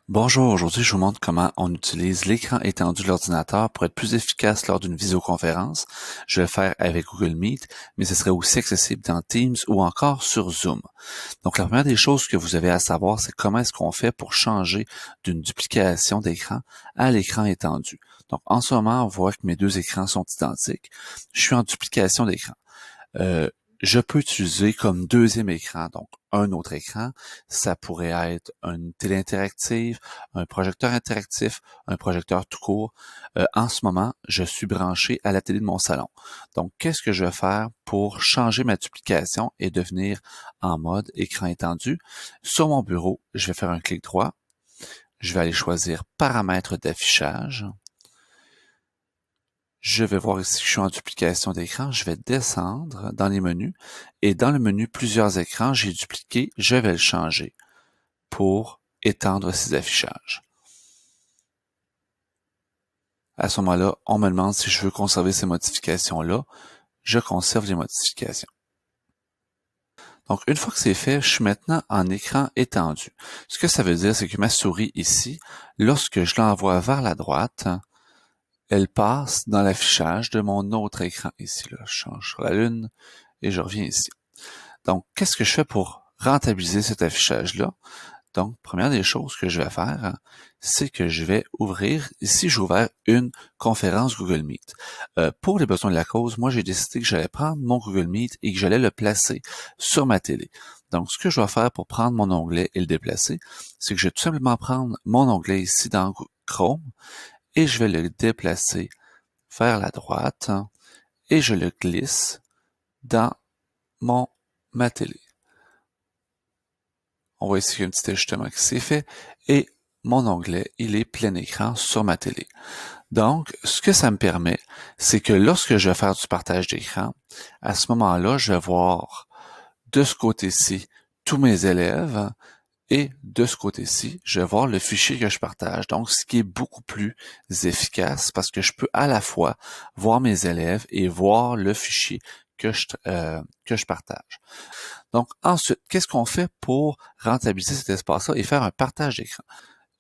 Bonjour, aujourd'hui je vous montre comment on utilise l'écran étendu de l'ordinateur pour être plus efficace lors d'une visioconférence. Je vais le faire avec Google Meet, mais ce serait aussi accessible dans Teams ou encore sur Zoom. Donc la première des choses que vous avez à savoir, c'est comment est-ce qu'on fait pour changer d'une duplication d'écran à l'écran étendu. Donc en ce moment, on voit que mes deux écrans sont identiques. Je suis en duplication d'écran. Euh, je peux utiliser comme deuxième écran, donc un autre écran. Ça pourrait être une télé interactive, un projecteur interactif, un projecteur tout court. En ce moment, je suis branché à la télé de mon salon. Donc, qu'est-ce que je vais faire pour changer ma duplication et devenir en mode écran étendu? Sur mon bureau, je vais faire un clic droit. Je vais aller choisir paramètres d'affichage. Je vais voir ici que je suis en duplication d'écran. Je vais descendre dans les menus et dans le menu plusieurs écrans, j'ai dupliqué, je vais le changer pour étendre ces affichages. À ce moment-là, on me demande si je veux conserver ces modifications-là. Je conserve les modifications. Donc, une fois que c'est fait, je suis maintenant en écran étendu. Ce que ça veut dire, c'est que ma souris ici, lorsque je l'envoie vers la droite, elle passe dans l'affichage de mon autre écran ici. Là. Je change sur la lune et je reviens ici. Donc, qu'est-ce que je fais pour rentabiliser cet affichage-là? Donc, première des choses que je vais faire, c'est que je vais ouvrir, ici j'ai ouvert une conférence Google Meet. Pour les besoins de la cause, moi j'ai décidé que j'allais prendre mon Google Meet et que j'allais le placer sur ma télé. Donc, ce que je vais faire pour prendre mon onglet et le déplacer, c'est que je vais tout simplement prendre mon onglet ici dans Chrome et je vais le déplacer vers la droite et je le glisse dans ma télé. On voit ici qu'il y a un petit ajustement qui s'est fait et mon onglet, il est plein écran sur ma télé. Donc, ce que ça me permet, c'est que lorsque je vais faire du partage d'écran, à ce moment-là, je vais voir de ce côté-ci tous mes élèves et de ce côté-ci, je vais voir le fichier que je partage. Donc, ce qui est beaucoup plus efficace parce que je peux à la fois voir mes élèves et voir le fichier que je partage. Donc, ensuite, qu'est-ce qu'on fait pour rentabiliser cet espace-là et faire un partage d'écran?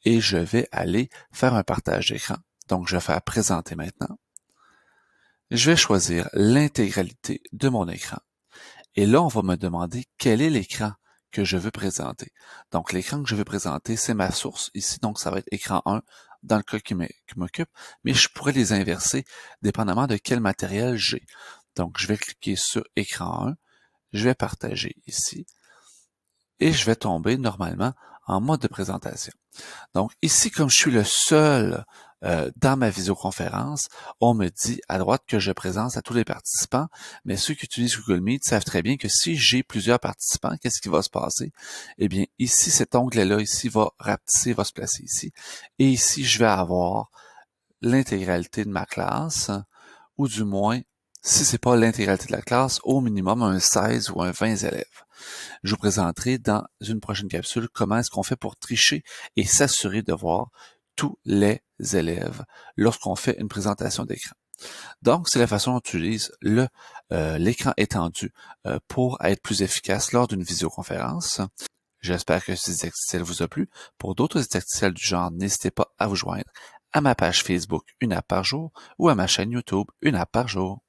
Et je vais aller faire un partage d'écran. Donc, je vais faire présenter maintenant. Je vais choisir l'intégralité de mon écran. Et là, on va me demander quel est l'écran que je veux présenter. Donc, l'écran que je veux présenter, c'est ma source ici. Donc, ça va être écran 1 dans le cas qui m'occupe, mais je pourrais les inverser dépendamment de quel matériel j'ai. Donc, je vais cliquer sur écran 1, je vais partager ici et je vais tomber normalement en mode de présentation. Donc ici, comme je suis le seul dans ma visioconférence, on me dit à droite que je présente à tous les participants, mais ceux qui utilisent Google Meet savent très bien que si j'ai plusieurs participants, qu'est-ce qui va se passer? Eh bien, ici, cet onglet-là, ici, va rapetisser, va se placer ici. Et ici, je vais avoir l'intégralité de ma classe, ou du moins, si c'est pas l'intégralité de la classe, au minimum un 16 ou un 20 élèves. Je vous présenterai dans une prochaine capsule comment est-ce qu'on fait pour tricher et s'assurer de voir tous les élèves lorsqu'on fait une présentation d'écran. Donc, c'est la façon dont on utilise l'écran étendu pour être plus efficace lors d'une visioconférence. J'espère que ce didacticiel vous a plu. Pour d'autres didacticiels du genre, n'hésitez pas à vous joindre à ma page Facebook Une app par jour ou à ma chaîne YouTube Une app par jour.